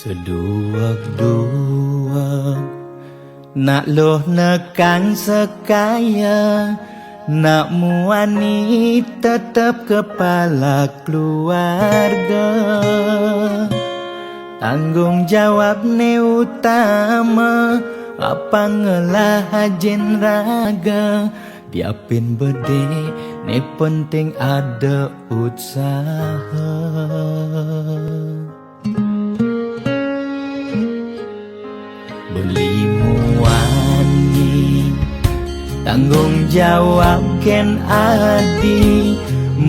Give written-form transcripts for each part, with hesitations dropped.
Seduak-duak nak loh nekan sekaya, nak muani tetap kepala keluarga. Tanggung jawab ne utama, apa ngelah hajen raga. Diapin bede ne penting ada usaha. Beli muani tanggung jawab ken adi,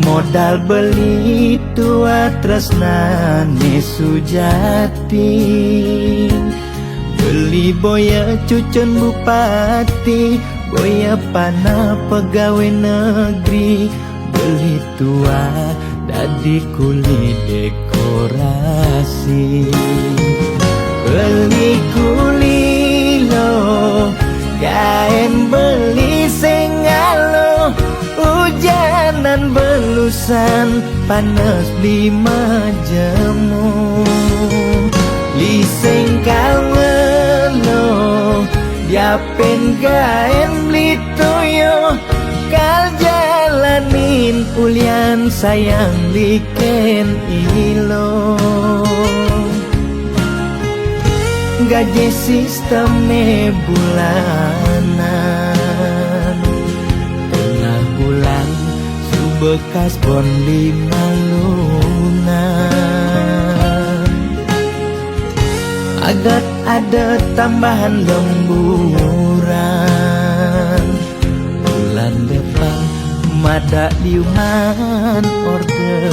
modal beli tua tresnane sujati. Beli boya cucun bupati, boya pana pegawai negeri. Beli tua dadi kuli dekorasi. Beli kuli lo, kain beli sengalo. Hujanan belusan, panas lima jemu. Liseng kalwelo, diapin kain beli toyo. Kal jalanin ulian sayang liken ilo. Gaji sistemnya bulanan, tengah bulan subekas bon 5 lunan. Agat ada tambahan lemburan, bulan depan mada liuman orderan.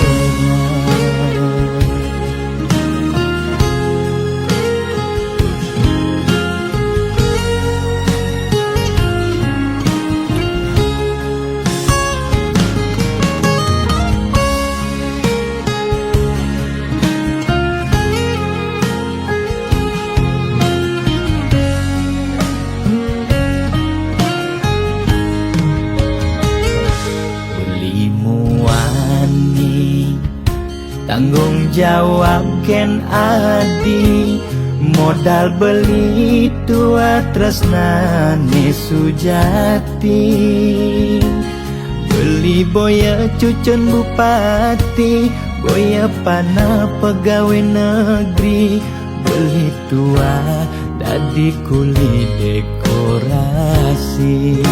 Tanggung jawab ken adi, modal beli tua tresnane sujati. Beli boya cucun bupati, boya pana pegawai negeri. Beli tua dadi kuli dekorasi.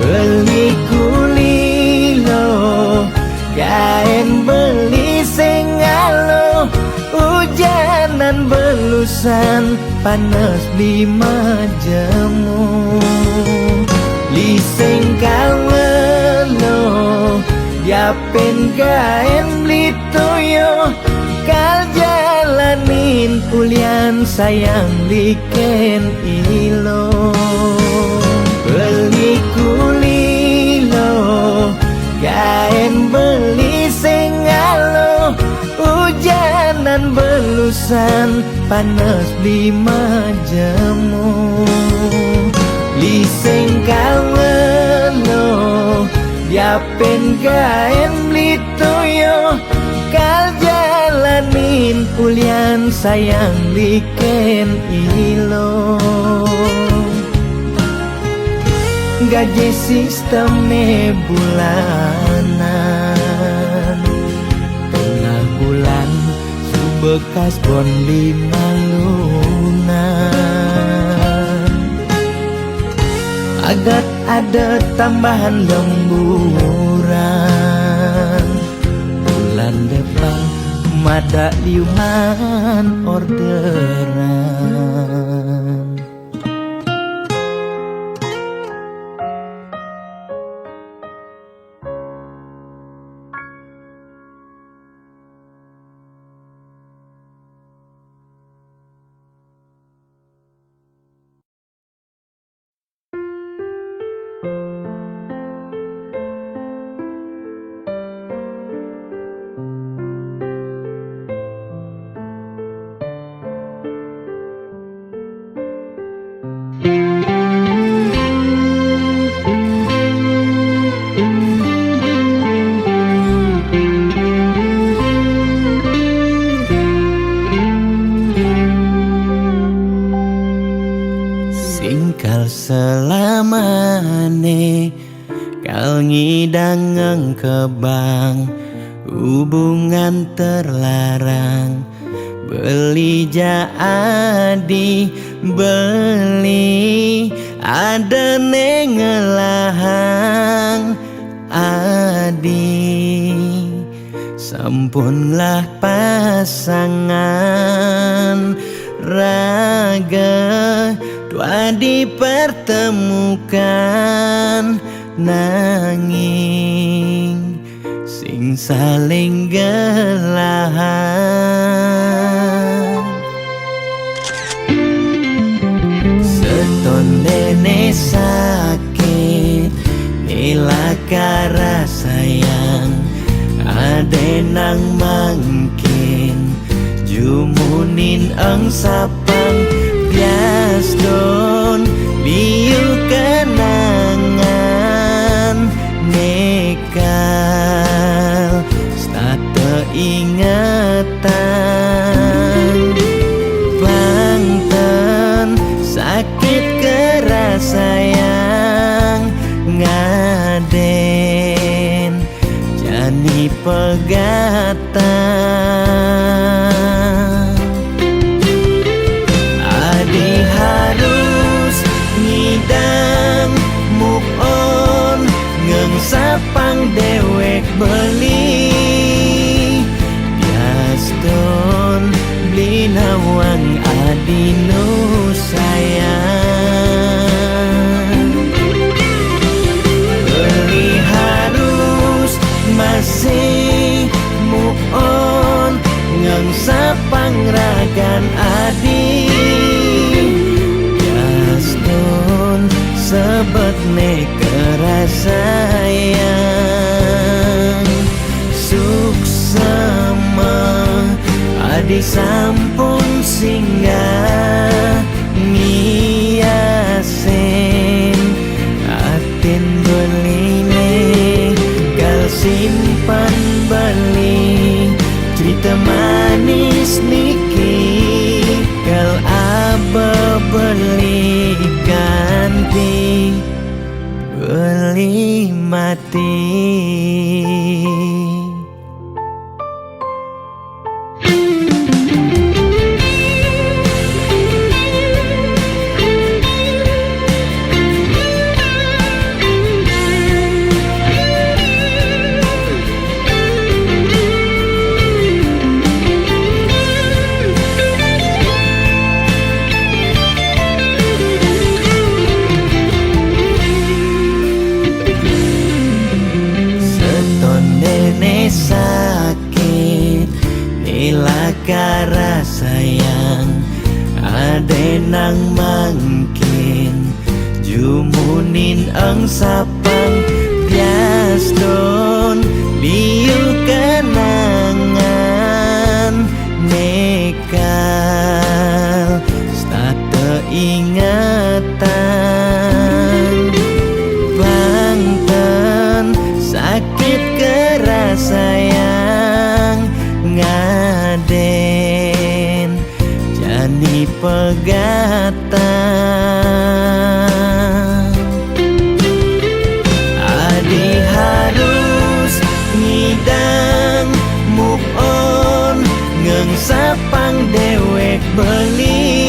Beli kuli lo, kain beli sengalo. Hujanan belusan, panas 5 jemu. Liseng kalwelo, diapin kain beli toyo. Kal jalanin ulian sayang liken ilo. Beli kuli lo, kain beli sengalo. Hujanan belusan, panas 5 jemu. Liseng kalwelo, diapin kain beli toyo. Kal jalanin ulian sayang liken ilo. Gaji sistemnya bulanan, tengah bulan subekas bon 5 lunan. Agat ada tambahan lemburan, bulan depan mada liuman orderan. samane kal ngidang kebang hubungan terlarang beli jadi beli ada nengelahang adi sampunlah pasangan raga dua dipertemukan nanging sing saling gelahan seton dene sakit nilakara sayang ade nang mangkin jumunin ang sapang bias don biu kenangan nekal stata ingatan bangten sakit keras sayang ngaden jani pegatan adi harus ngidang move on ngeng sapang dewek beli bias don beli nawang adi nu sayang beli harus masih move on ngeng sapang ragan adi bias don sebet ne kerasayang suksema adi sampun singgah ngiasen atin beline kal simpan beli cerita manis niki kal aba beli ganti beli mati. Sakit nilakara sayang ade nang mangkin jumunin ang sapang bias don biu kenangan nekal stata ingatan bangten sakit keras sayang ngaden jani pegatan adi harus ngidang move on ngeng sapang dewek beli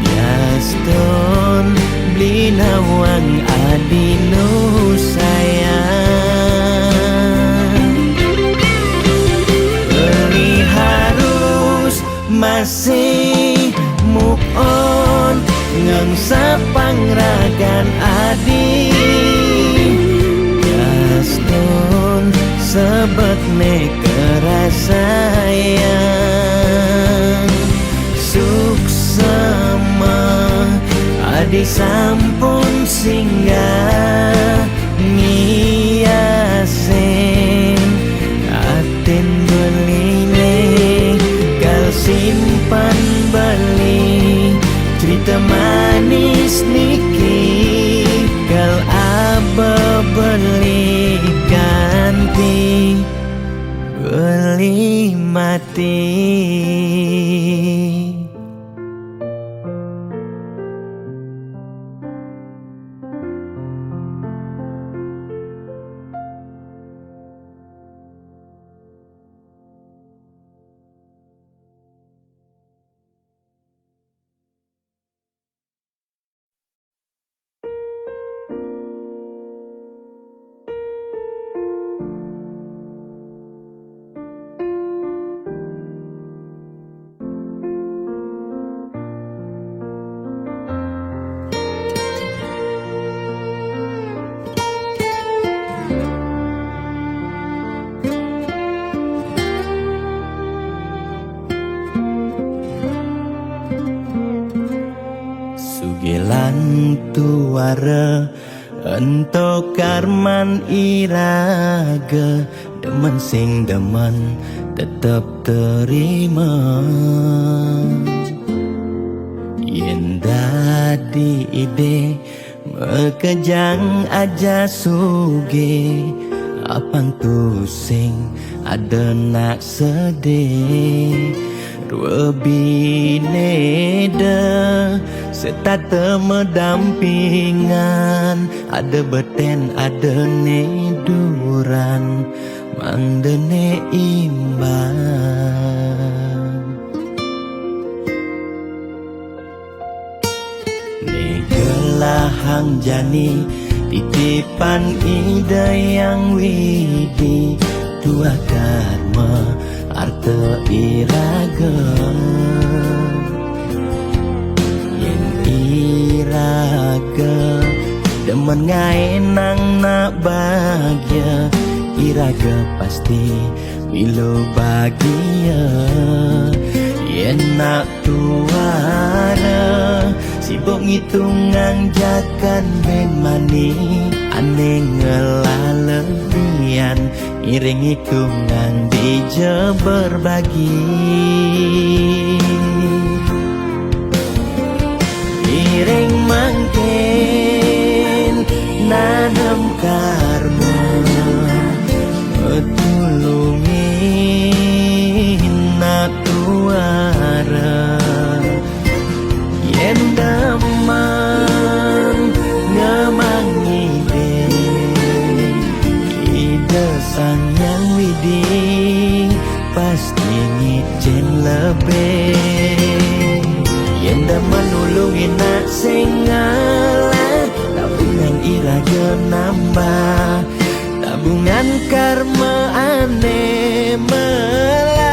bias don beli nawang adi nu sayang beli harus masih move on ngeng sapang ragan adi bias don sebet ne kerasayang suksema adi sampun singgah ngiasen aten beline kal simpan beli cerita manis niki kal aba beli ganti beli mati. tuara ento karman iraga demen sing demen tetep terima yen dadi ide mekejang aja suge apang tu sing ada nak sedih dua bineda serta temedampingan ada beten ada neduran mandene imbang negelahang jani titipan ide yang widi dua karma arte iraga yen iraga demen ngaenang nak bahagia iraga pasti milo bahagia yen nak tuara sibuk ngitungan jakan ben mani aneh ngelalebian iring hitungan dija berbagi iring mangkin nanam karma tulungin nak tuara yen daman ngemangi ide sang yang widi pasti ngicen lebih yen daman nulungin nak sing ngalah tabungan iraga nambah tabungan karma aneh melah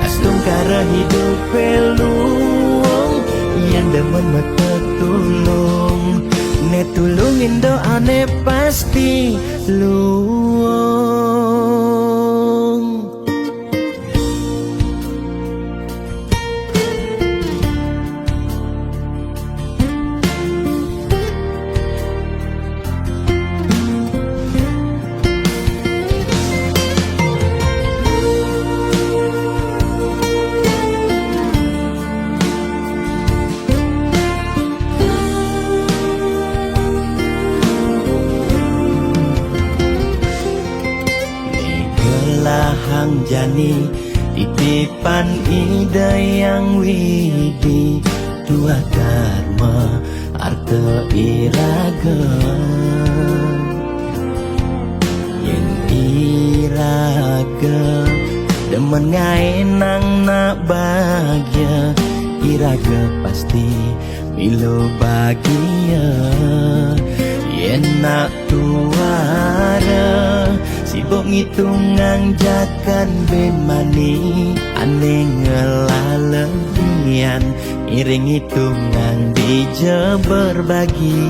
astung kara hidup peluang yang demen mata tulung ne tulungin doane pasti luang hang jani titipan ide yang widi dua karma arte iraga yen iraga demen ngaenang nak bahagia iraga pasti milo bahagia yen nak tuara sibuk ngitungan jakan ben mani aneh ngelalebian iring hitungan dija berbagi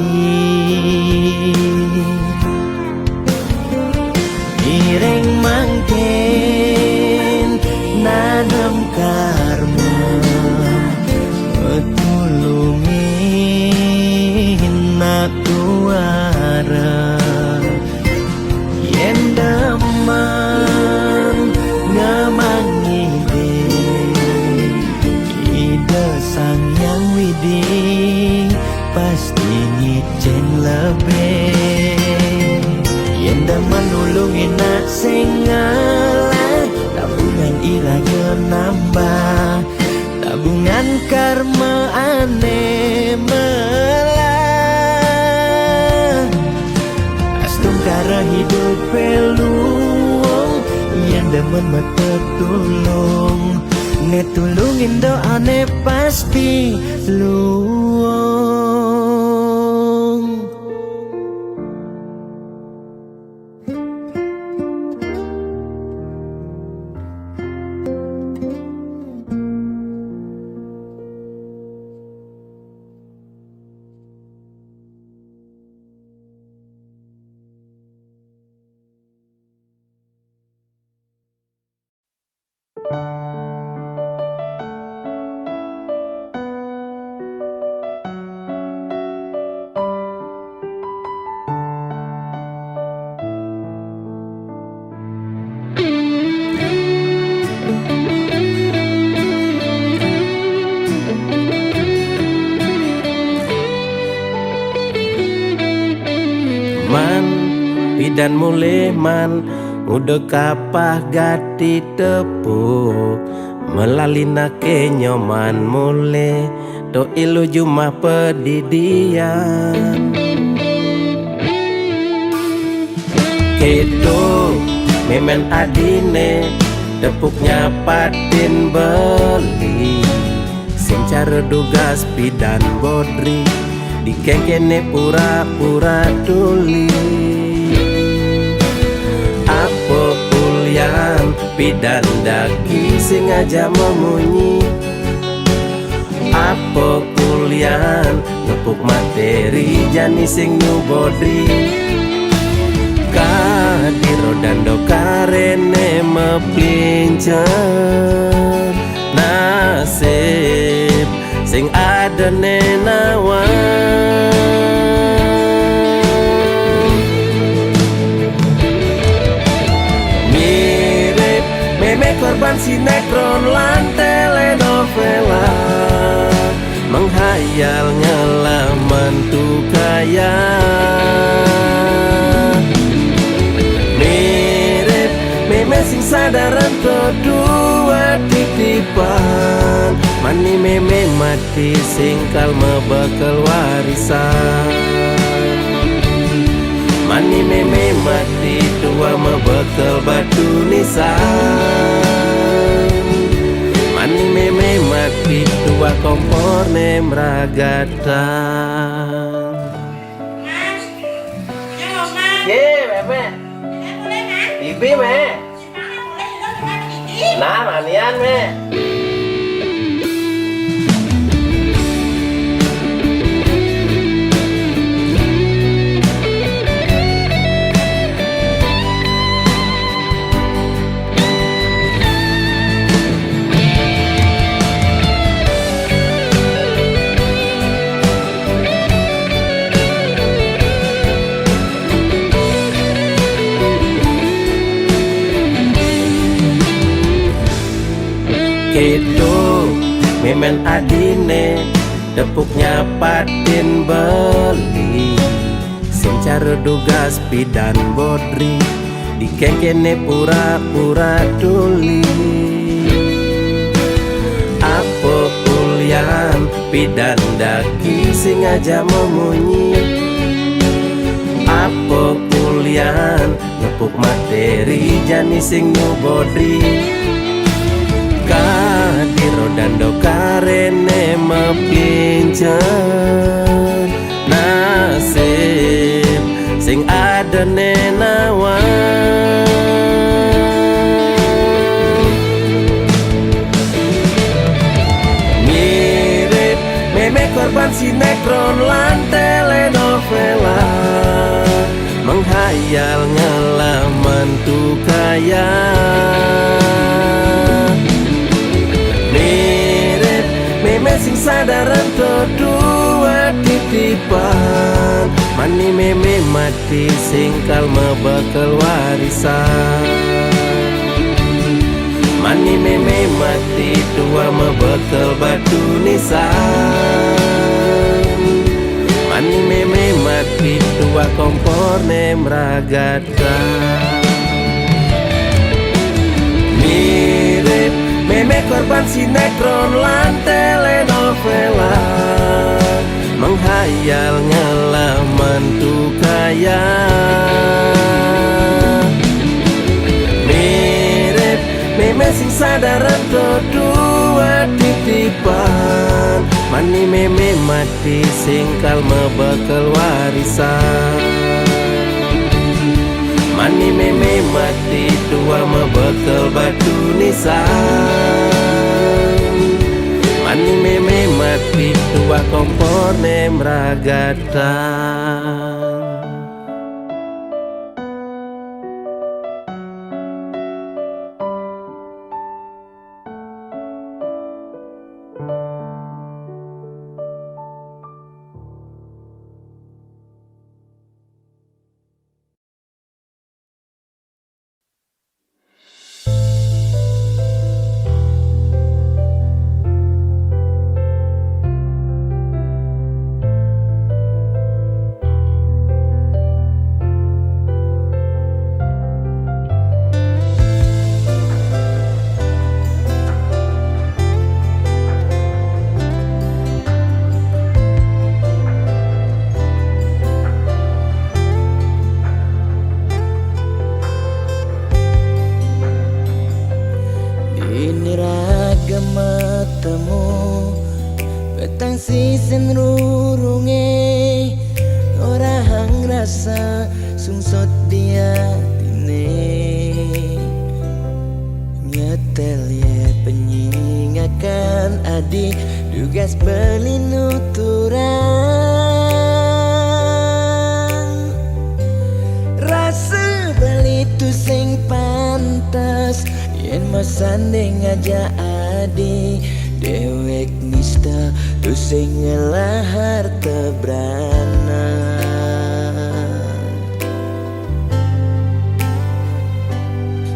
iring mangkin nanam karma tulungin nak tuara yen daman ngamangi ide sang yang widi pasti ngicen lebih yen daman nulungin nak sing ngalah tabungan iraga nambah tabungan karma aneh melah astung kara hidup peluang yang demen mata tulung ne tulungin doane pasti luang pidan muleman udah kapah gati tepuk melalina ke nyoman mule to ilu jumah pedidian kedo memen adine tepuknya patin beli sing cara dugas pidan bodri dikengkene pura-pura tuli apa kulian pidan daki sing aja memunyi apa kulian nepuk materi jani sing nyubodri kadiro dando karene mepincer nasib sing ada nenawan mirip meme korban sinetron lan telenovela menghayal ngelaman tuh kaya mirip meme sing sadaran kedua titipan mani meme mati singkal mebekal warisan mani meme mati tua mebekal batu nisan mani meme mati tua kompor nem ragatan. Mas, halo Mas. Ye meme Boleh Mas? ibi me Semangat boleh juga dengan Didi. nah manian me kedo memen adine tepuknya patin beli sing cara dugas pidan bodri dikengkene pura-pura tuli apa kulian pidan daki sing aja memunyi apa kulian nepuk materi jani sing nyubodri kadiro dando karene mepincer nasib sing ada nenawan mirip meme korban sinetron lan telenovela menghayal ngelaman tuh kaya meme sing sadaran kedua titipan mani meme mati singkal mebekal warisan mani meme mati tua mebekal batu nisan mani meme mati tua kompor nem ragatan mirip meme korban sinetron lan telenovela menghayal ngelaman tuh kaya mirip meme sing sadaran kedua titipan mani meme mati singkal mebekal warisan mani meme mati tua mebekal batu nisan mani meme mati tua kompor nem ragatan. sisen rurunge ora hang rasa sungsot dia tine nyetel ye penyingakan adik dugas beli nuturan rasa beli tu sing pantas yen masanding aja adik dewek nista tu sing ngelahar tebrana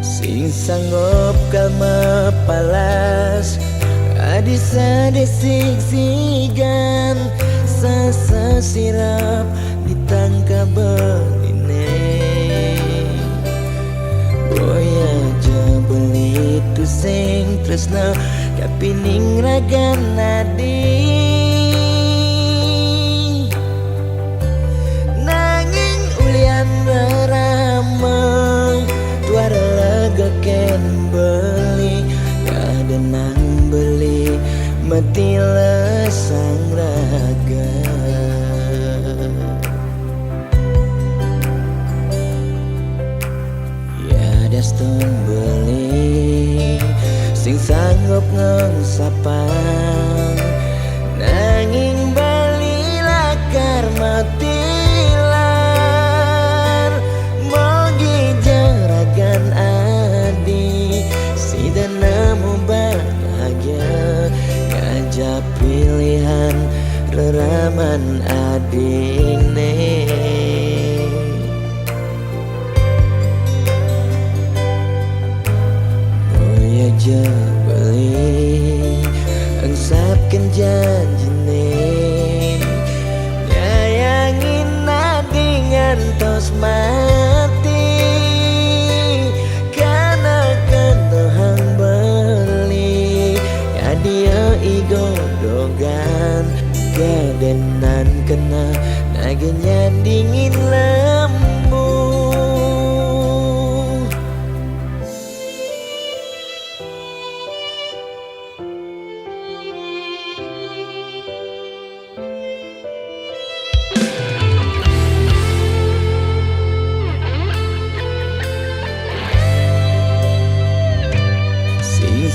sing sanggup kalma palas adi sadesik sigan sasa sirap ditangka beline boya aja beli tu sing tresna kapining ragan nadi nanging ulian beramang tuara lega ken beli kada nang beli mati lesang raga ya daston beli sing sanggup ngengsapang nanging bali lakar matilan mogi jaragan adi si nemu bahagia ngajak pilihan reraman adine boya aja beli engsapkan janjine nyayangin nadi ngantos mati karena kendohang beli ya dia igodogan gadenan kena nagenya dingin lembu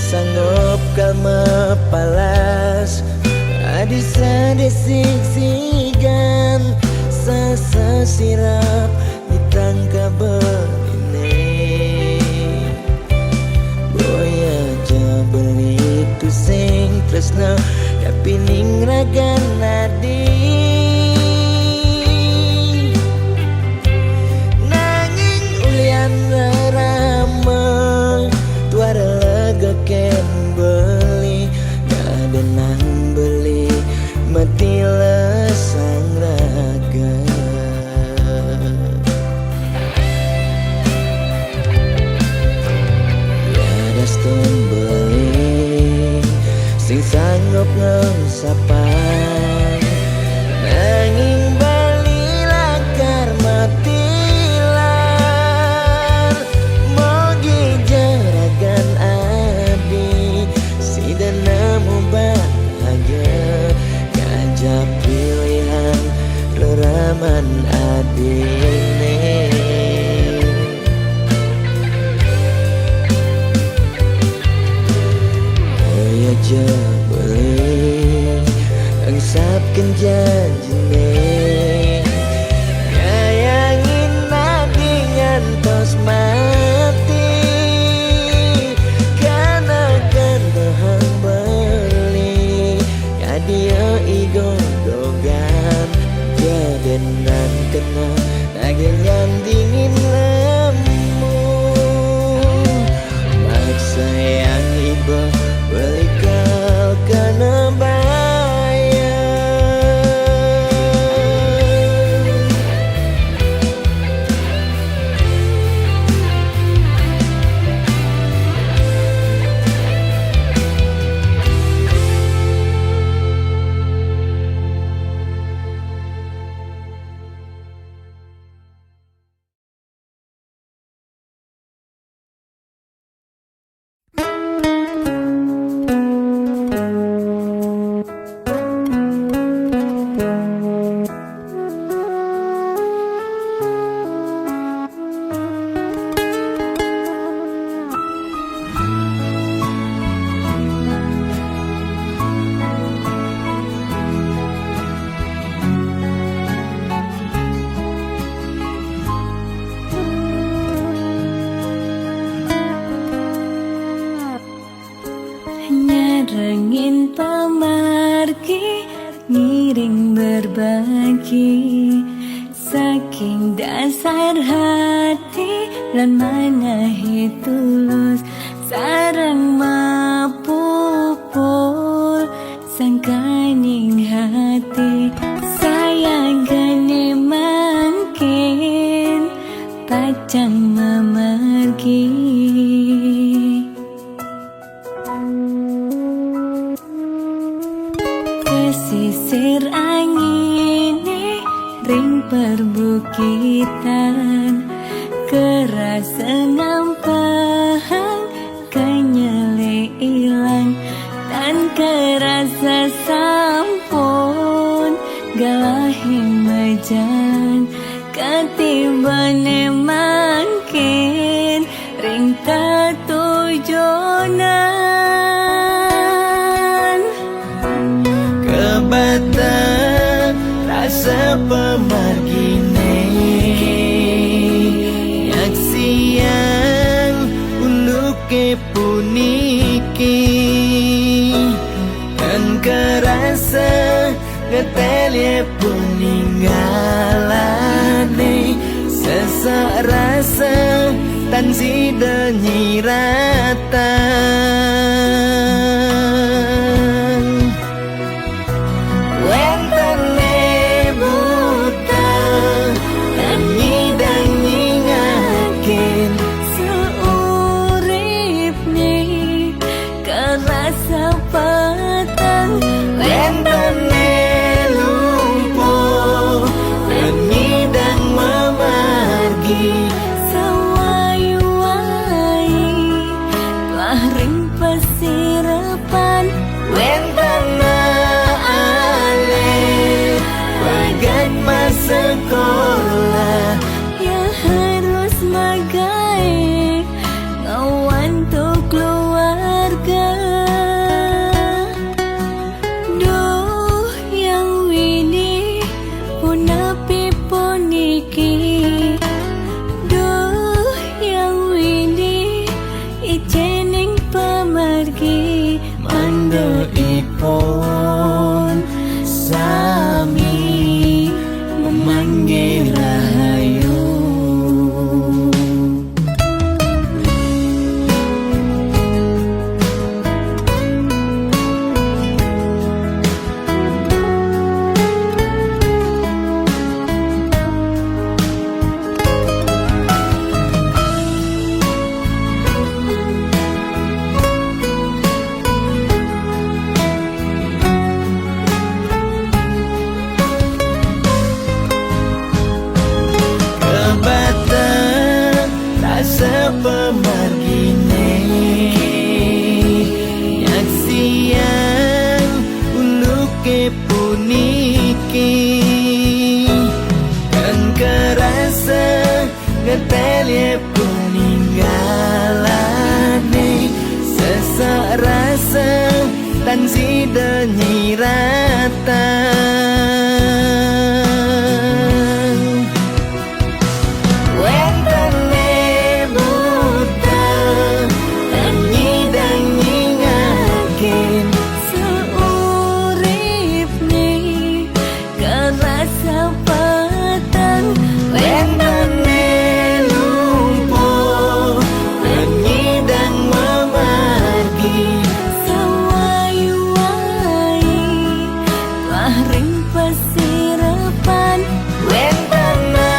sanggup kalma palas adi sadesik sigan sasa sirap ditangka beline boya aja beli tu sing tresna kapining ragan nadi nanging ulian ramah tuara lega ken beli kada nang beli mati lesang raga ya daston beli sing sanggup ngengsapang nanging bali lakar matilan mogi jaragan adi si nemu bahagia ngajak pilihan reraman adine boya aja beli engsapkan janjine nyayangin nadi ngantos mati karena kendohang beli ya dia igodogan gadenan kena nagenya dingin lemu maksa yang iba beli kau ingin pemargi ngiring berbagi saking dasar hati lan manahi tulus sareng mapupul sangkaning hati sayang gane mangkin pacang memargi. Pesisir angine ring perbukitan kerasa ngampang kenyele ilang dan kerasa sampun galahing mejan ketibane mangkin ring tatujunan Kebatang rasa pemargine nyaksian uluke puniki kan kerasa ngetelye puninggalane sesak rasa tan sida nyiratan wentene buta dan nyidang nyingakin seurip nih kerasa petang wentene lumpuh dan nyidang memargi sewai-wai telah ring pesirapan wentene ale bagan masa sekolah ya harus magai ngawan tuh keluarga. Duh yang wini punapi puniki, duh yang wini ijening pemargi mando ipon sami memanggil rahayu. Sepemargine nyaksian uluke puniki kan kerasa ngetelye peninggalane sesak rasa tan sida nyiratan wentene buta dan nyidang nyingakin seurip nih kerasa petang wentene lumpuh dan nyidang memargi sewai-wai telah ring pesirapan wentene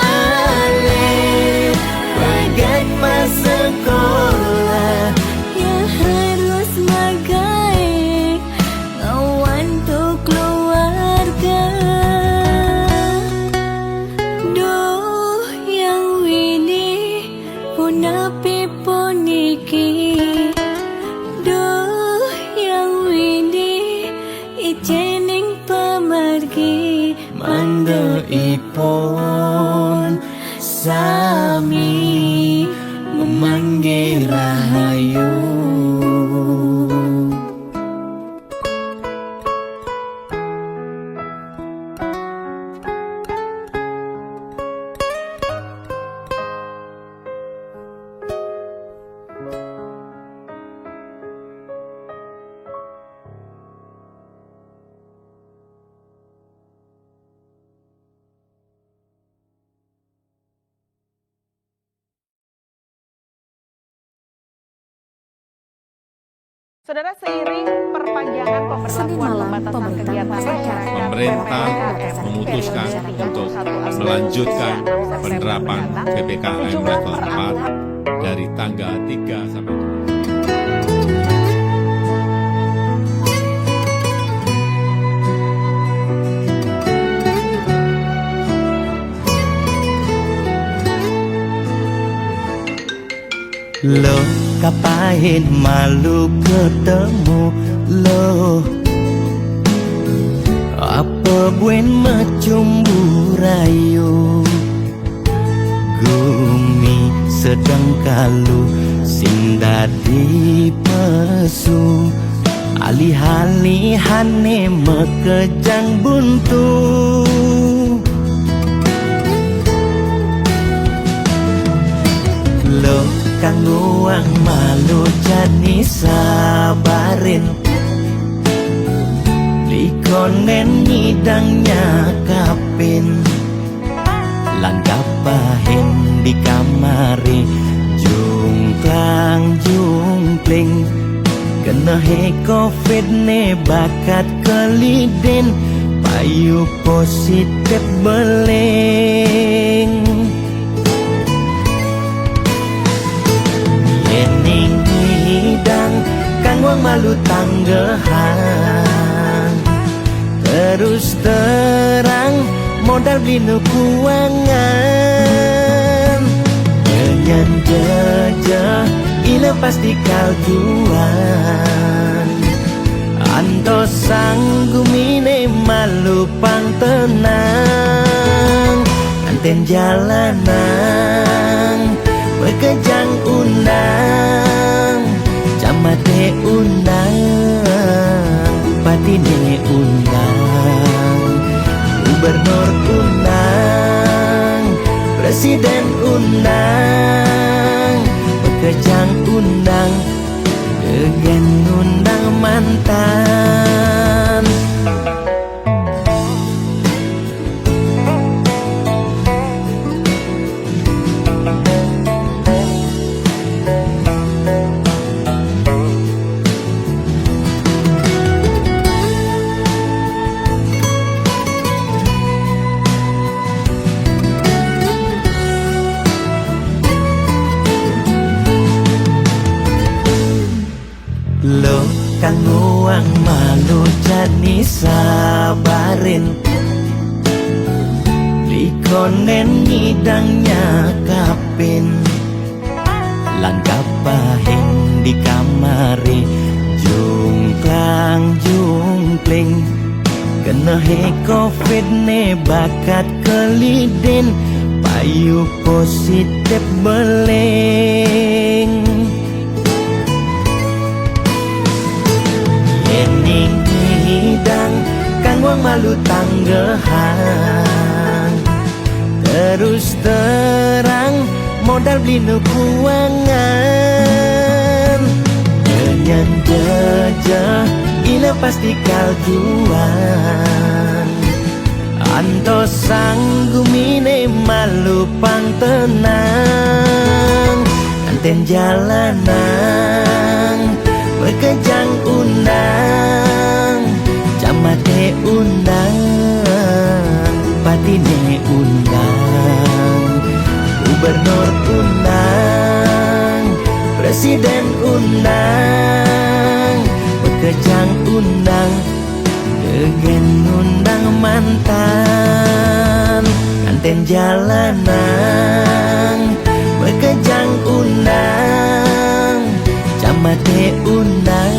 ale bagan masa sekolah ya harus magai ngawan tuh keluarga. Duh yang wini punapi puniki, duh yang wini ijening pemargi mando ipon sami memanggil rahayu. Saudara, seiring perpanjangan Senin pemberlakuan malam, pembatasan pemerintah kegiatan memastikan Pemerintah PPKM memutuskan periode untuk 31 Agustus melanjutkan hingga 6 September penerapan mendatang, PPKM sejumlah level 4 dari tanggal 3 sampai 7. Lo kapain malu ketemu lo, apa buen macumbu rayu, gumi sedang kalu sing dadi pesu, alih-alihane mekejang buntu. Lo kang uang malu jadi sabarin, likonen nyidangnya kapin, langkah pahin di kamari, jungklang jungkling, kena he covid ne bakat kelidin, payu positif beling. Yening hidang kang wang malu tanggehan, terus terang modal beli kuangan, dengan jejak ila pasti kaljuan, anto sanggumine malu pang tenang, anten jalanan bekejang undang, camate undang, bupati ne undang, gubernur undang, presiden undang, bekejang undang, gegen undang mantan. Lo kang uang malu jadi sabarin, likonen nyidangnya kapin, langkah pahin di kamari, jungklang jungkling, kena he covid ne bakat kelidin, payu positif beling. Yening hidang kang wang malu tanggehan, terus terang modal beli kuangan, dengan jejak ila pasti kaljuan, anto sanggumine malu pang tenang, anten jalanan bekejang undang, camate undang, bupati ne undang, gubernur undang, presiden undang, bekejang undang, gegen undang mantan, anten jalanan, bekejang undang, camate undang,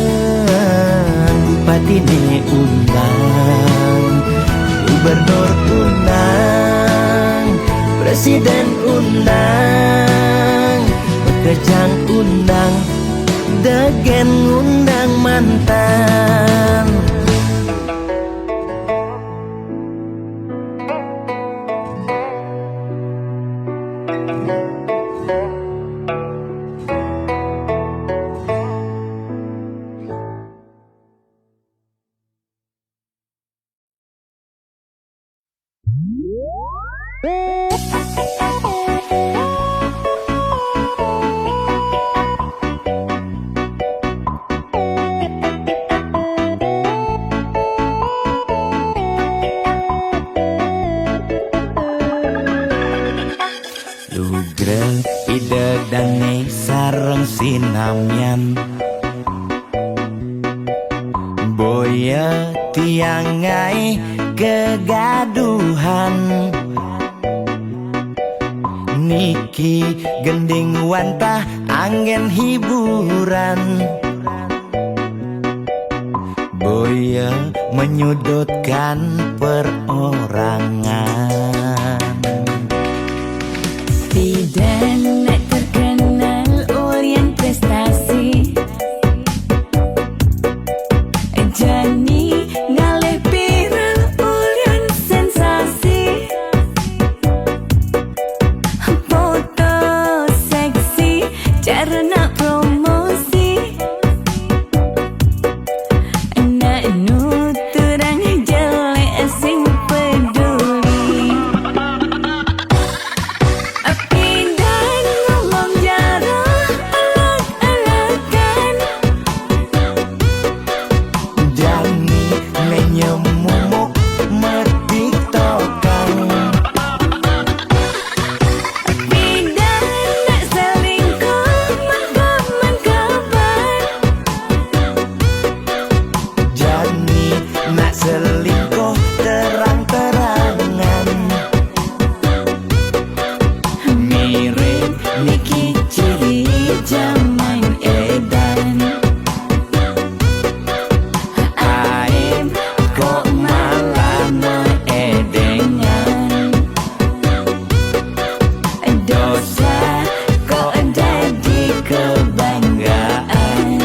bupati ne undang, gubernur undang, presiden undang, bekejang undang, degen undang mantan. bareng sinamyan. Boya tiangai kegaduhan, niki gending wantah angin hiburan. Boya menyudutkan perorangan. Bidan nak terkenal Orient prestasi, Jani ngalih viral Orient sensasi. Foto seksi cara nak promosi, nak nuturang jelek sing peduli. Pindah ngomong jarang alak-alakan, Jani menyemumuk mertiktokan. pindah nak selingkuh makaman kabar. Jani nak selingkuh terang-terangan. Mirip niki ciri zaman edan. Aim kok malah meedengan, dosa kok jadi kebanggaan.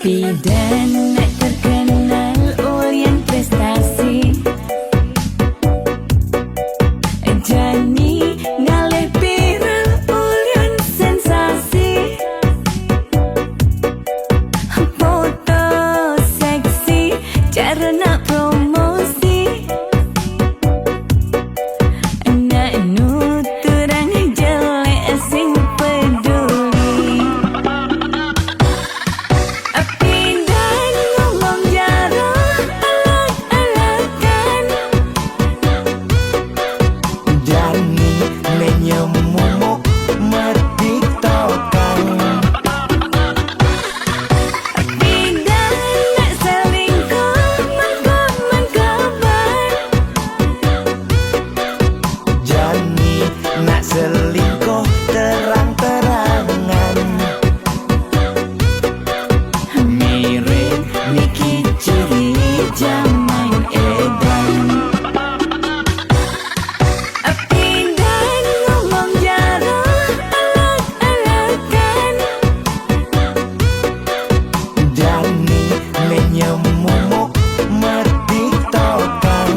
Bidan nak terkenal Orient prestasi, Jani ngalih viral Orient sensasi. Foto seksi cara nak promosi, nak nuturang jelek sing peduli. Pindah ngomong jarang alak-alakan, Jani menyemumuk mertiktokan. pindah nak selingkuh makaman kabar. Jani nak selingkuh terang-terangan. Mirip niki ciri zaman edan. Pindah ngomong jarang alak-alakan, Jani menyemumuk mertiktokan.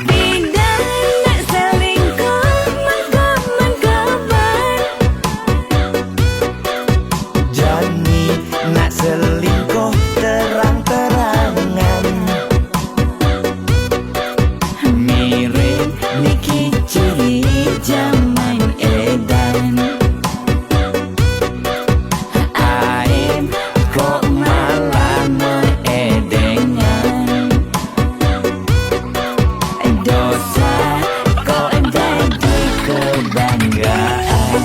pindah nak selingkuh makaman kabar. Jani nak selingkuh terang-terangan. Mirip niki ciri zaman edan. Aim kok malah meedengan, dosa kok jadi kebanggaan.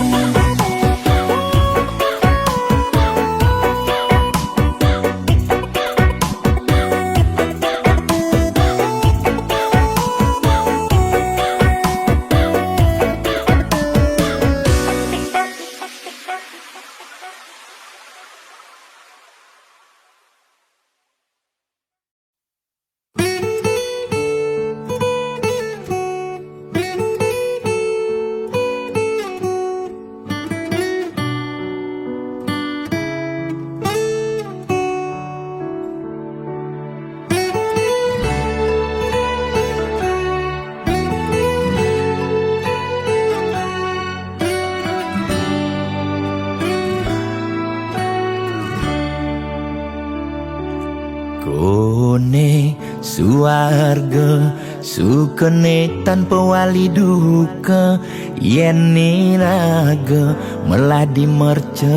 Kone suarga sukene tanpa wali duka, yen niraga meladi mercepada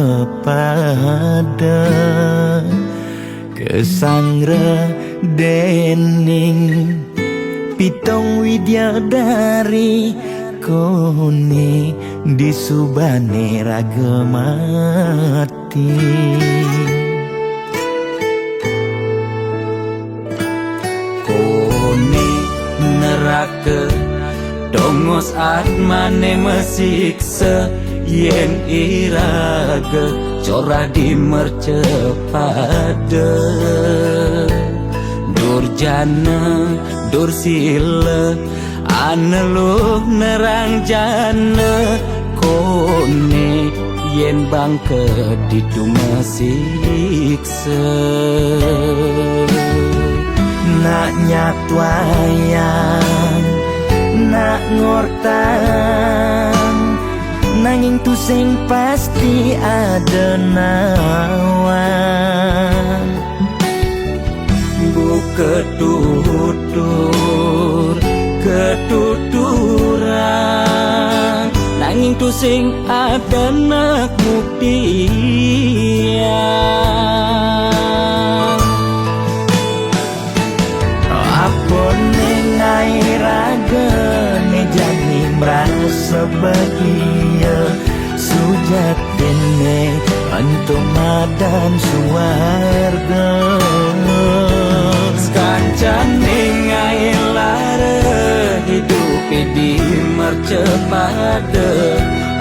kesangra dening pitong widyadari, kone disubane raga mati. Kone neraka dongos atmane mesiksa, yen iraga corah di mercepada. Durjana dursila aneluh nerang jana, kone yen bangke ditu mesiksa. Nak nyatwayang nak ngortang, nanging tu sing pasti ada nawan. Bu ketuturan, nanging tu sing ada nak buktian. Neng raga ne jani merasa bahagia, sujatene untuk madan suarga. Kancane ngai lara hidup di mercepada,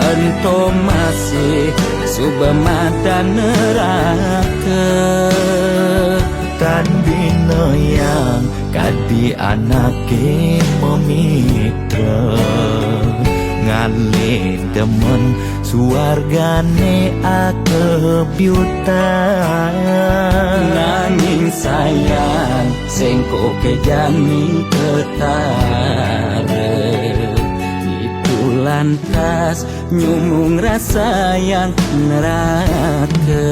ento masih subamadan neraka. Tan bina yang kadi anake memitra, ngale demen suargane akebyutan. Nanging sayang sengko kejani ketara, itu lantas nyumung rasa yang neraka.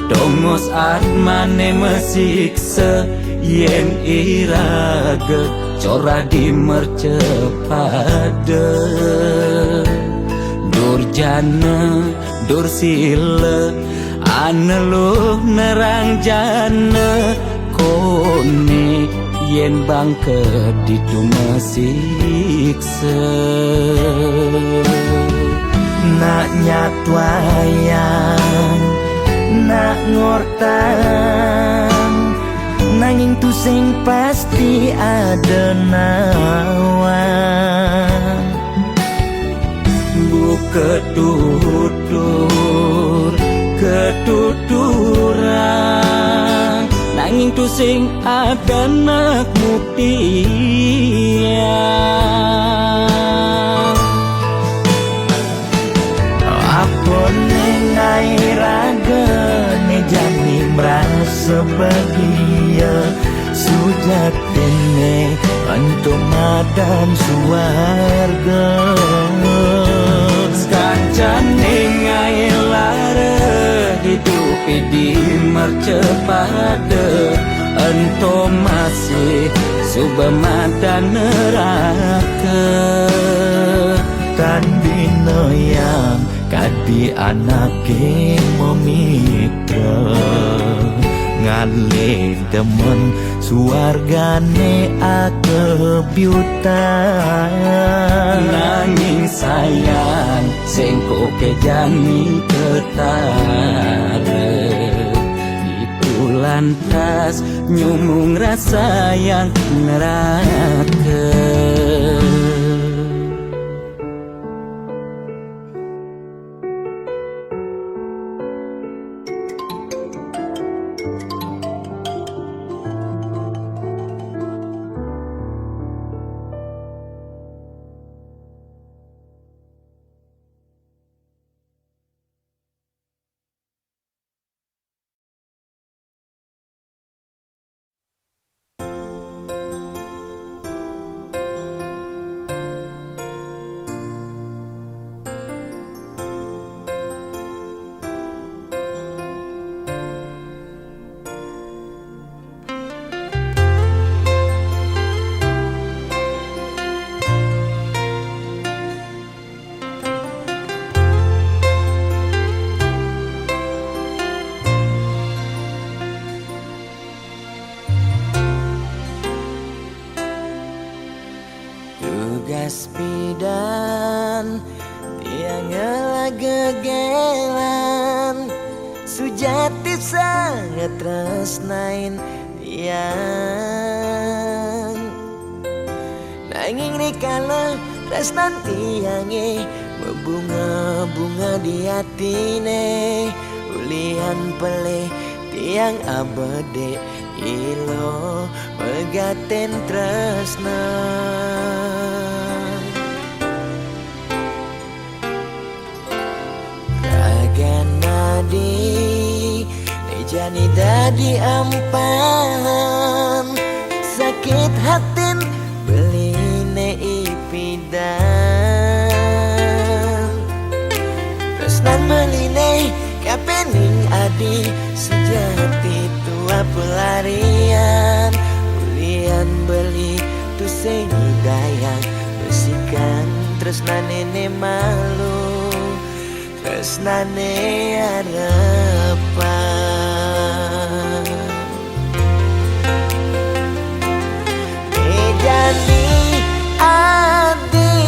Dongos atmane mesiksa, yen iraga corah di mercepada. Durjana dursila aneluh nerang jana, kone yen bangke ditu mesiksa. Nak nyatwayang nak ngortang, nanging tu sing pasti ada nawan. Bu ketuturan, nanging tu sing ada nak buktian. Apa nengai raga ne jani merasa bahagia, sujatene untuk madan suarga. Kancane ngai lara hidup di mercepada, ento masih subamadan neraka. Tan bina yang kadi anake memitra, ngale demen suargane akebyutan. Nanging sayang sengko kejani ketara, itu lantas nyumung rasa yang neraka. sujati sangat tresnain tiang. Nanging rikala tresnan tiange berbunga-bunga di hatine, ulian pelih tiang abade ilo megaten tresna. Nadi jani dadi ampan sakit hatin beline ipidan tresnan beline kapening adi sejati tua pelarian ulian beli tu dayang besikan tresnan nene malu tresnane harapan. Jani adi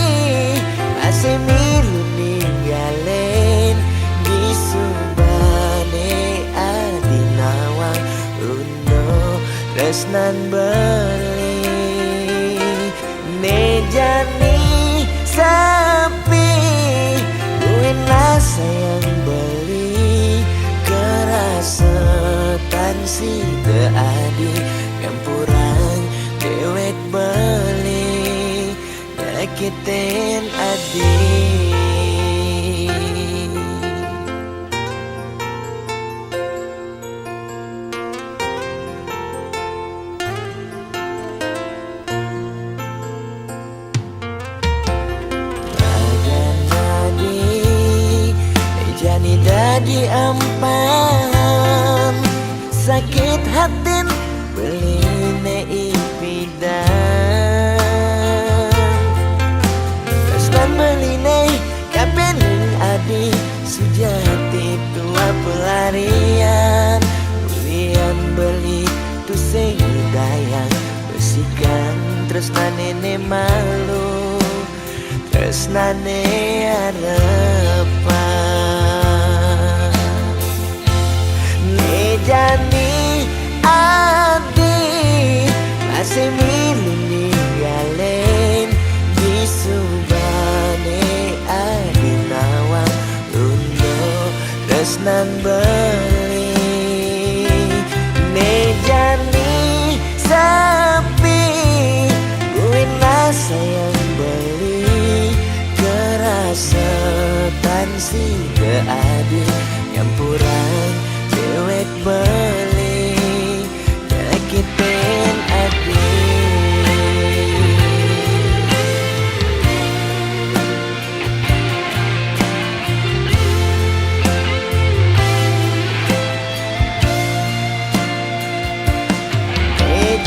masih milu ninggalin di subane adi nawang uno tresnan beli ne jani sapi buinlah sayang beli kerasetan si teadi ngampuran dewek beli nyakitin adi. Dadi ampan sakit hatin beline ipidan tresnan beline kapening adi sujati tua pelarian ulian beli tu dayang besikan tresnan nene malu tresnane harapan. Jani adi masih milu ninggalin di subane adi nawang uno tresnan beli ne jani sapi buinlah sayang beli kerasetan si adi ngampuran dewek beli nyakitin adi.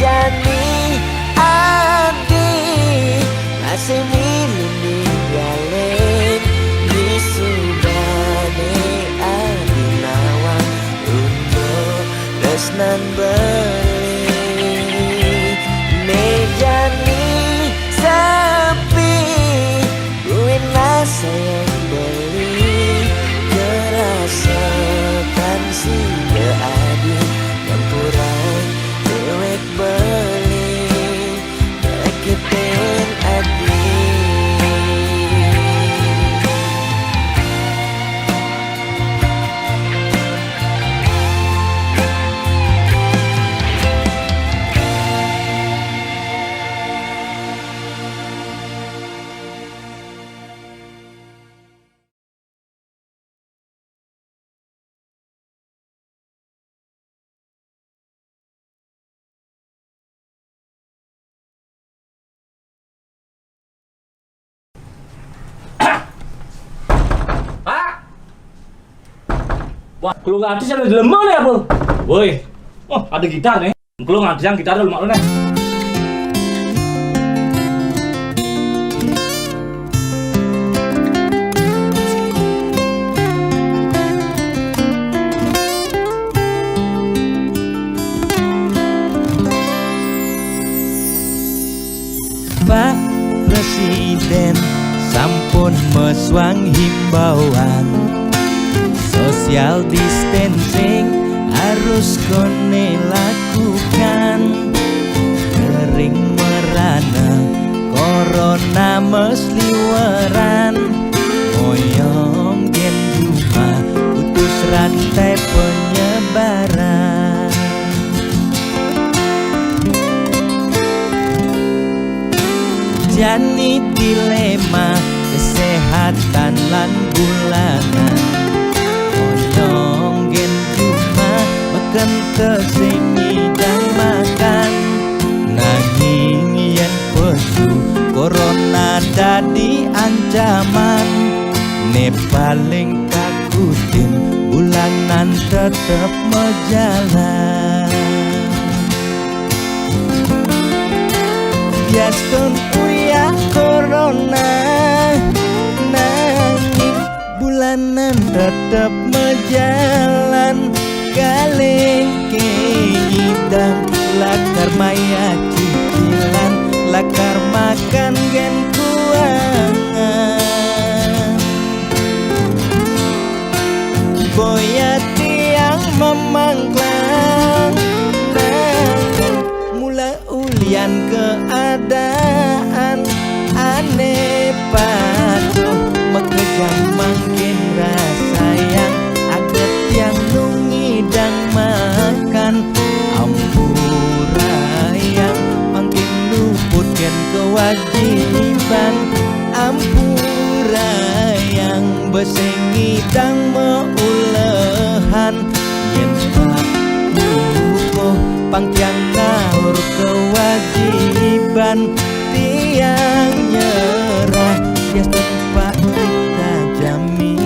Jani adi masih milu ninggalin di subane adi nawang tresnan beli ne jani sapi buinlah sayang beli kerasetan si adi campuran dewek beli nyakitin adi. Wah, kalau nggak ada di lemah nih apa? Woi, oh ada gitar nih. Kalau nggak ada gitar dulu mak lu nih. Pak Presiden sampun meswang himbauan sosial social distancing harus kone lakukan. Kering merana corona mesliweran, moyong gen rumah putus rantai penyebaran. Jani dilema kesehatan lan bulanan, moyong gen rumah makan tesingi dan makan. Nanging yen pesu corona dadi ancaman, ne paling takutin bulanan tetep mejalan. Biaston uya corona, nanging bulanan tetep mejalan. Kaleng keidang lakar maya cicilan, lakar makan gen kuangan. Boya tiang memangklang, mula ulian keadaan aneh patuh mekejang makin rasa yang aget yang nungidang makan. Ampura yang makin luputkan kewajiban, ampura yang besengidang meulehan. Yen pakuko pangkyang ngawur kewajiban, tiang nyerah ya tempat kita jaminan.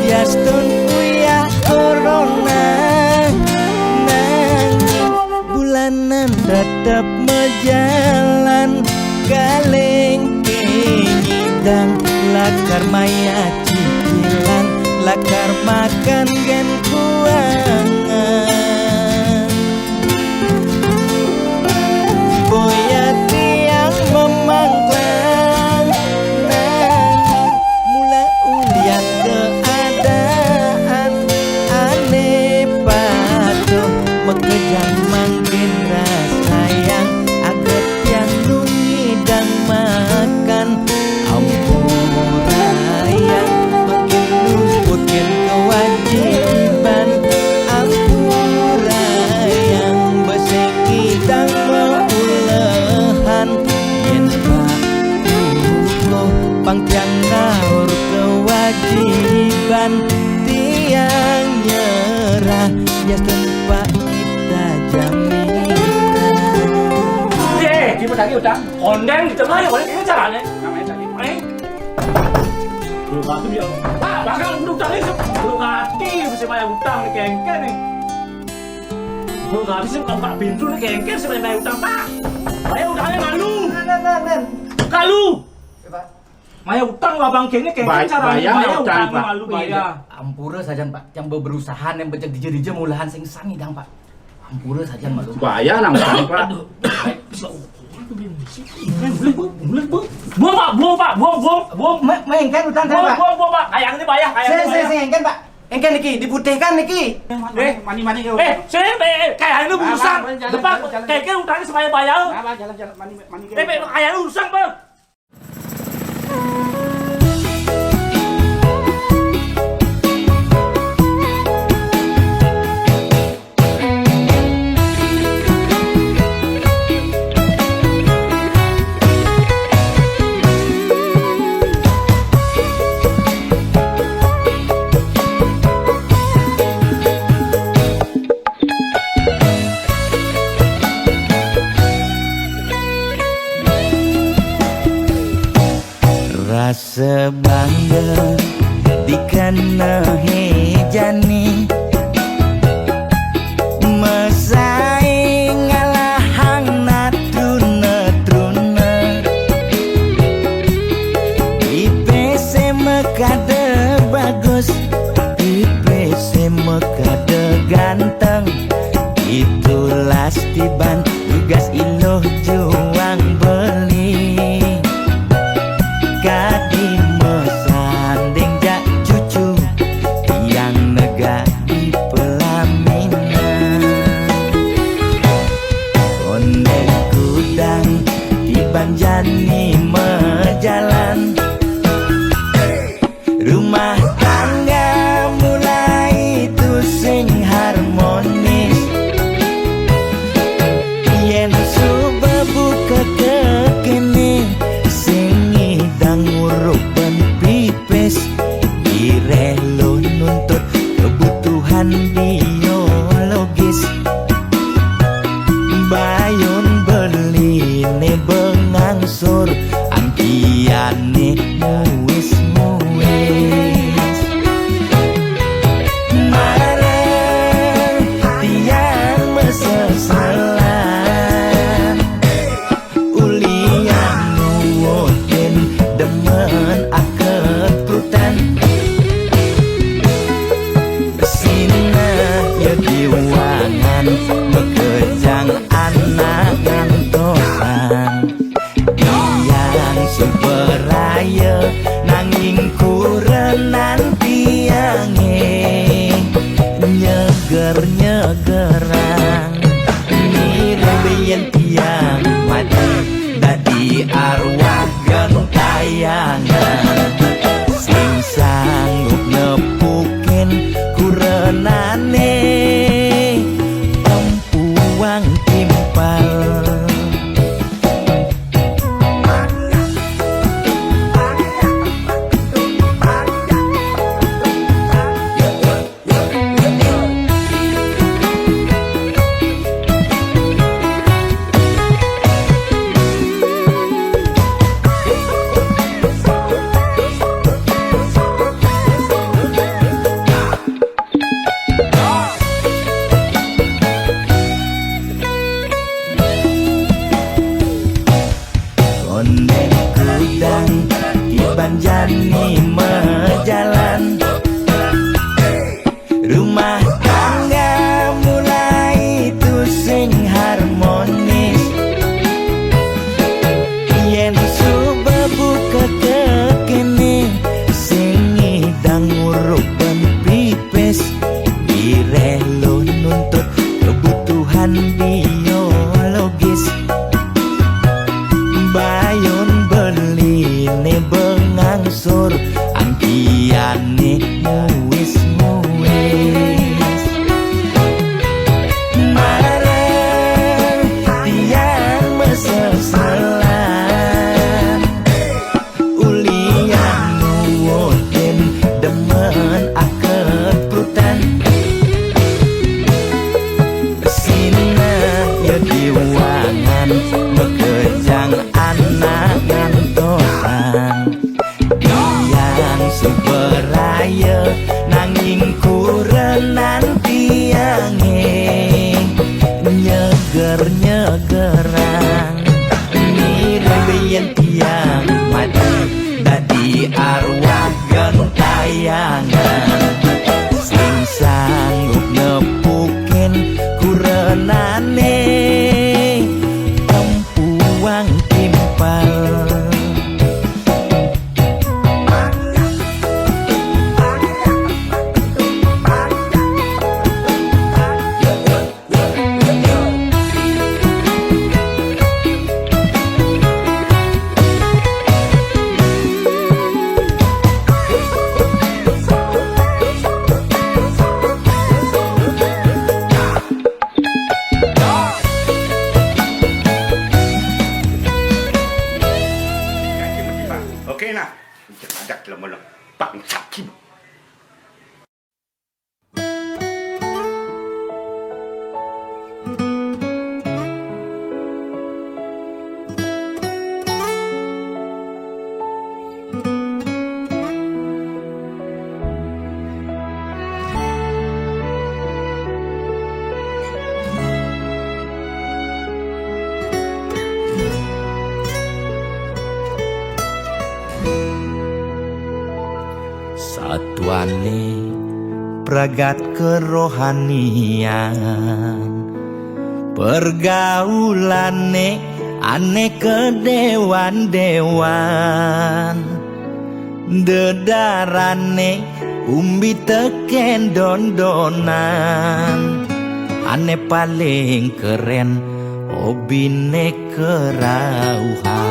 Biaston uya corona, nanging bulanan tetep mejalan. Kaleng kenyidang lakar maya cicilan, lakar makan gen kuangan. Boya tiang memangklang, nanging mula ulian keadaan aneh patuh mekejang makin rasa yang aget yang nungidang makan. Ampura yang makin luputkan kewajiban, ampura yang besengidang meulehan. Yen pakuko pangkyang ngawur kewajiban, tiang nyerah ya tempat kita jaminan. 예, 기분 나게 utang. Kondeng di tengah ya, boleh ini caranya. Namanya tadi. Belum mati dia. Ah, bakal utang ini. Belum mati bisa bayar utang nih kengken nih. Belum mati sih kalau Pak Bintu nih kengken sih bayar utang Pak. Bayar utangnya malu. Kalu. Maya utang lah bang kengnya kengken caranya bayar utangnya malu bayar. Ampura saja Pak, yang berusaha yang becek dija mulahan sing sangi dang Pak. Ampura saja malu. Bahaya nang Pak. Buang Pak, buang. Mengengken utang kan Pak. Buang Pak, kayaknya bayar, Saya engken Pak. Engken niki diputihkan niki. Mani kayaknya urusan. Depan kayaknya utangnya supaya bayar. Jalan mani. Kayaknya urusan bang. sebangga dikena hejani mesaing ngalahang natruna IPC mekade bagus IPC mekade ganteng itulah tiban tugas iloh juang beli kadi mesanding jak cucu yang nega di pelaminan kondeng kudang di banjani mejalan rumah tangga mulai tusing harmonis yen suba buka kekini sing idang uruk ben pipis direlo nuntut kebutuhan biologis bayon beli ne bengangsur angkiane muis marah tiang mesesalan ulian nuwutin demen aketrutan sina ya diwangan mekejang anak ngantosan yang superaya nanging kurenan tiange nyeger-nyegerang mirembeyen tiang mati dadi arwah gentayangan sing sanggup nepukin kurenane empuang timpal kondeng kudang di banjani mejalan rumah tangga mulai tusing harmonis yen suba buka kekini sing idang uruk ben pipis direlo nuntut kebutuhan biologis bayon beli ne bengangsur angkiane muis marah tiang mesesalan ulian nuwutin demen aketrutan sina ya diwangan mekejang anak ngantosan yang superaya nanging kurenan tiange nyeger-nyegerang mirembeyen tiang mati dadi arwah gentayangan sing sanggup nepukin kurenane empuang timpal jiwane pragat kerohanian, pergaulane aneh kedewan-dewan, dedarane umbi teken dondonan, aneh paling keren hobine kerauhan.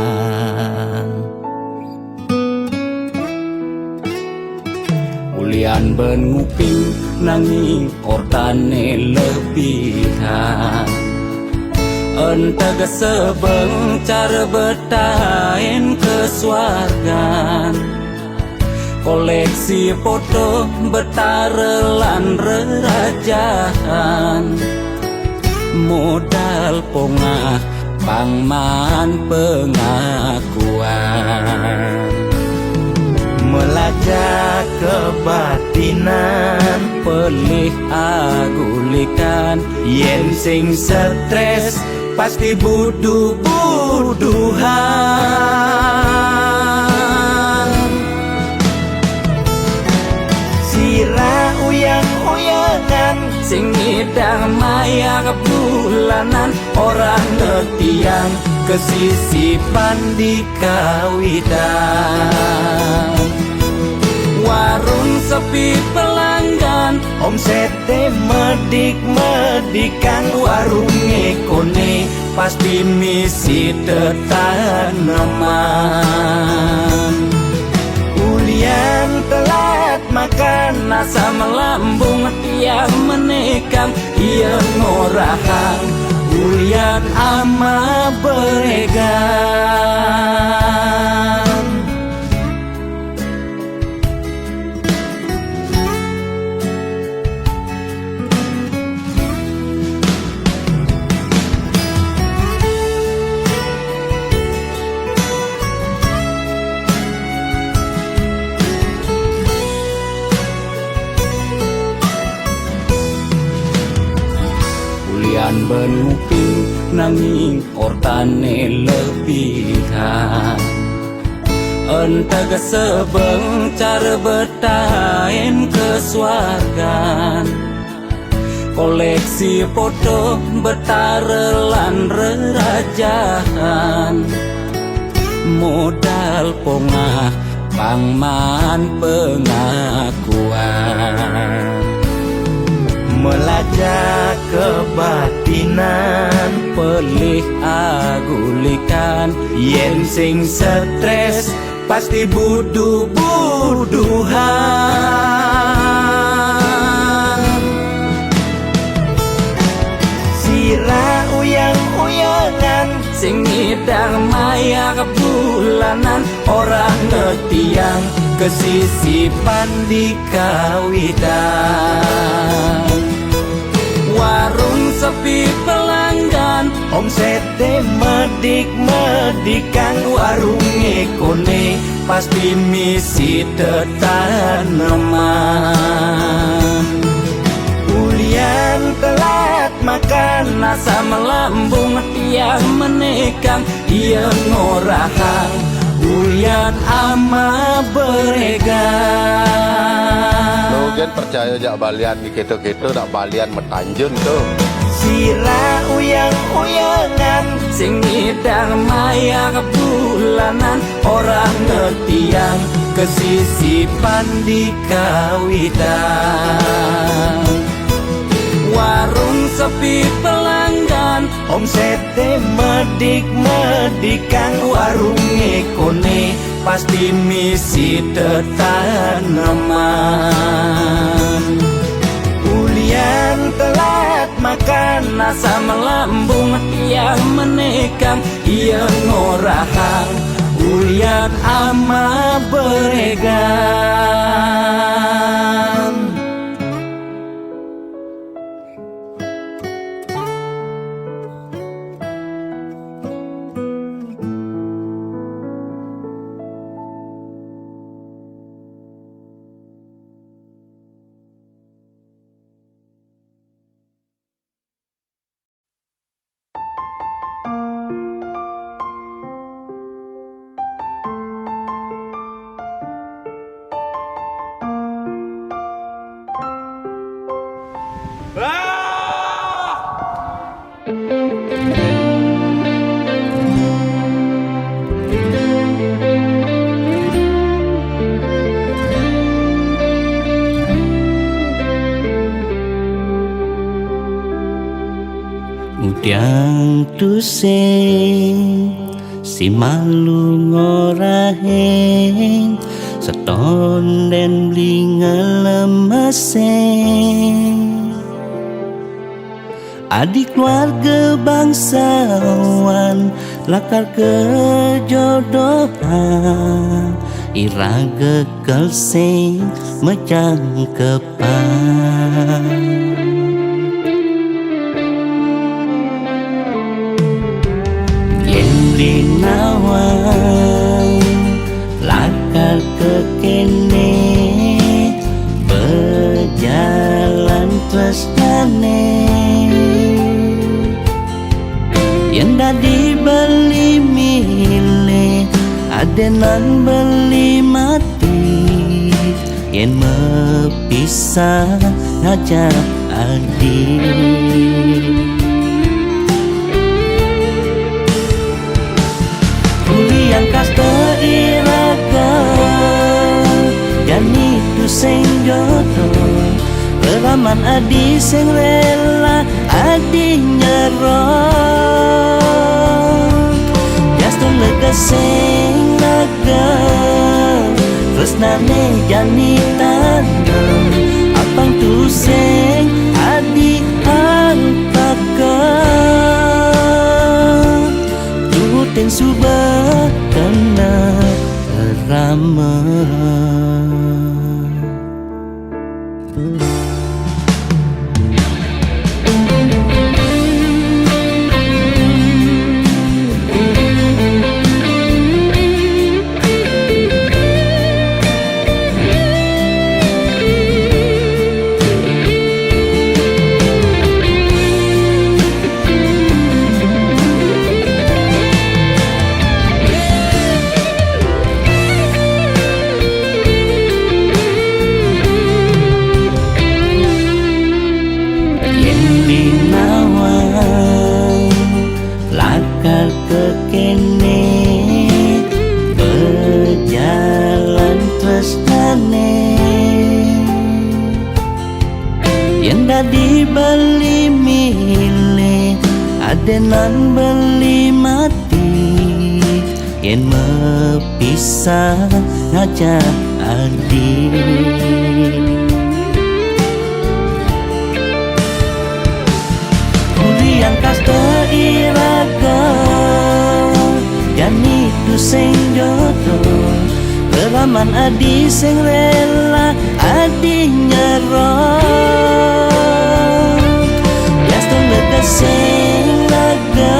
Ulian benguping nanging kortane lebihan, entega sebeng cara betain kesuargan, koleksi foto betarelan rerajahan, modal pongah pangman pengakuan, melacak kebatinan, pelih agulikan, yen sing stres pasti buduh-buduhan. Sira uyang-uyangan, sing ngidang maya bulanan, orang ngetiang kesisipan di kawitan. warung sepi pelanggan, Omsete medik-medikan, warung ekone pasti misi tetaneman. Ulian telat makan, nasa melambung tiang menekang, ia ngorahang ulian ama beregan. Ulian benuping nanging kortane lebihan, entega sebeng cara betain kesuargan, koleksi foto betarelan rerajahan, modal pongah pangman pengakuan, melacak kebatinan, pelih agulikan, yen sing stres pasti buduh-buduhan. Sira uyang-uyangan, sing ngidang maya bulanan, orang ngetiang kesisipan di kawitan. warung sepi pelanggan, Omsete medik-medikan, warung ekone pasti misi tetaneman. Ulian telat makan, nasa melambung tiang menekang, ia ngorahang ulian ama beregan. Logan percaya jak balian di keto-keto nak balian metanjun tuh. Sira uyang-uyangan, sing ngidang maya bulanan, orang ngetiang kesisipan di kawitan. warung sepi pelanggan, Omsete medik-medikan, warung ekone pasti misi tetaneman. Ulian telat makan, nasa melambung tiang menekang, ia ngorahang ulian ama beregan. tusing si malu ngoraheng seton dan blinga lemeseng adik keluarga bangsawan lakar kejodohan iraga kelseng mecang kepan Linawan lakar ke kene berjalan tresnane yang dadi beli milih adenan beli mati yang mepisah aja adik yang kasta iraga jani tu sing jodoh leraman adi sing rela adi nyerah jaston lega sing laga tresnane jani tanam apang tu sing adi antaka Ten subah kena ramah dibeli milih adenan beli mati yang mepisah aja adik kurian kasta iraga jani tu sing jodoh leraman adi sing rela adi nyerah sing laga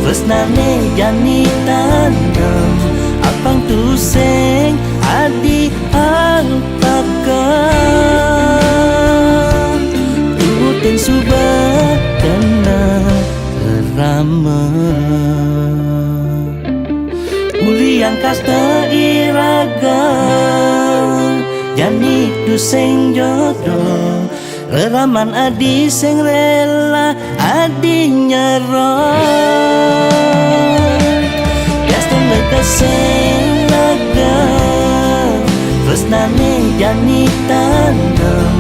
tresnane jani tanam apang tu sing adi antaka tutin subah kena ramah uliang kasta iraga jani tu sing jodoh leraman adi sing rela adi nyerah Gaston lega sing laga tresnane jani tanam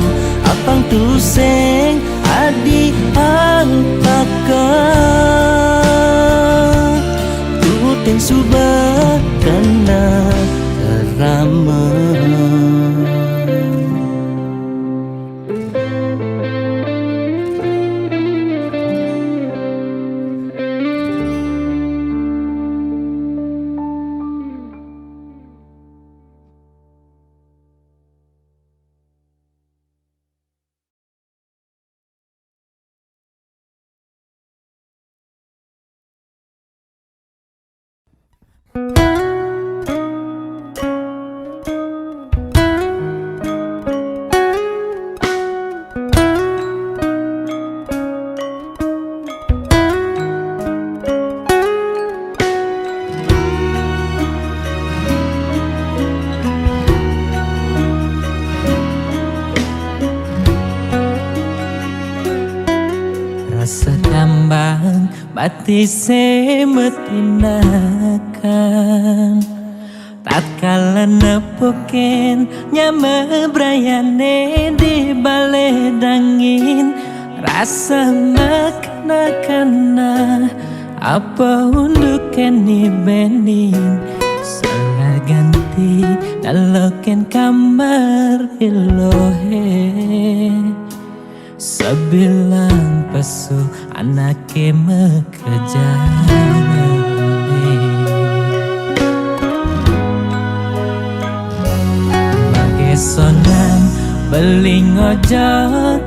apang tu sing adi antaka tutin subah kena ramah Bati semetinakan tatkala nepoken nyame brayane di bale dangin rasa makan kana apa untuk keni bening salah ganti daloken kamar ilohe sebilang pesu anake mekejane Magesonan beling ojo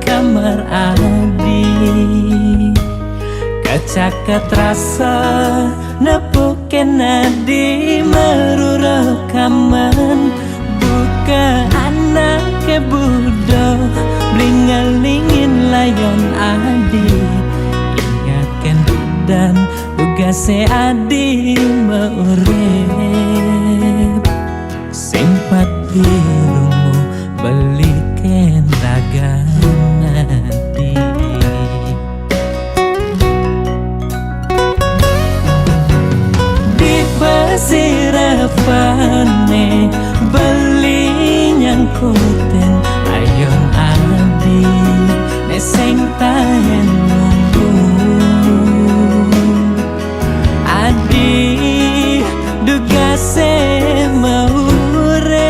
kamar adi Kacaket rasa nepuken nadi meruro kaman buka anak ke budo blingalingin layon adi ingatkan dan tugase adi meurip simpati rumu beliken ragan adi Sirafane beli nyangkuten ayon adi neseng tayen nunggu adi duga se maurep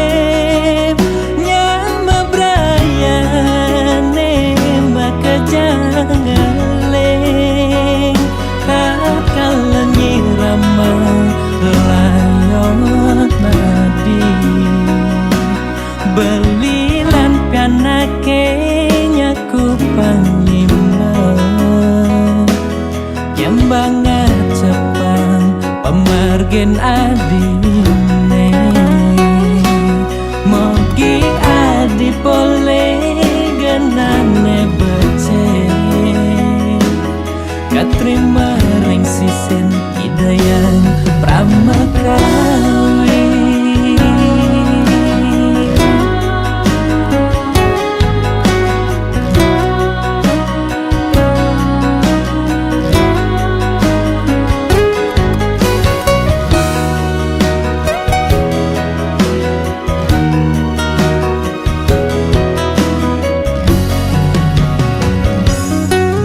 nyama brayane maka jangaleng kakalan nyirama layon nadi belilan pianake nyaku panglima nyembanga cepang pemargen adine mogi adi pole genane becek katrima ring sisen hidayan pramakawi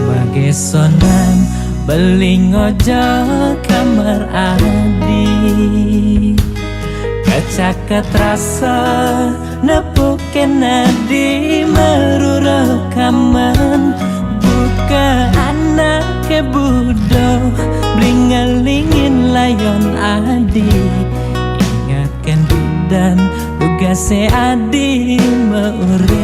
Magesonan beling ojo kamar adi Kacaket rasa nepuken nadi meruro kaman buka anak ke budo blingalingin layon adi ingatkan dan tugase adi meurip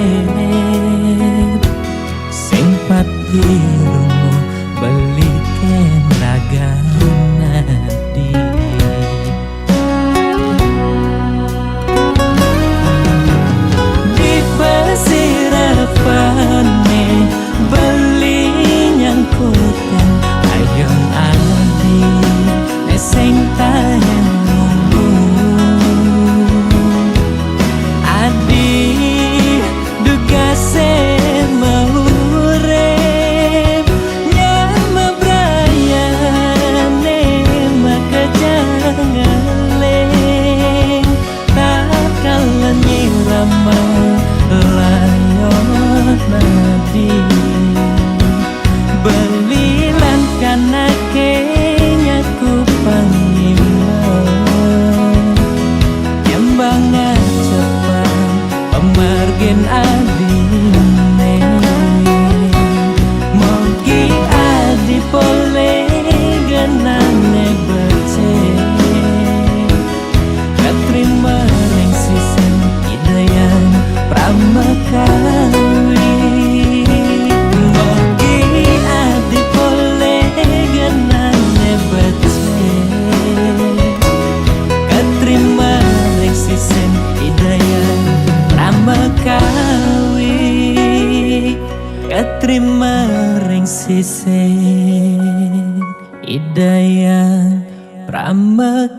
simpati rumu beliken ragan adi di pesirafane beli nyangkuten ayon adi neseng tayen nunggu adi duga se layon nadi belilan kanake nyaku panglima nyembanga cepang pemargen adine mogi adi pole genane becek katrima ring sisen hidayan pramakawi mogi adi pole genane becek katrima ring sisen hidayan pramakawi katrima ring sisen hidayan pramakawi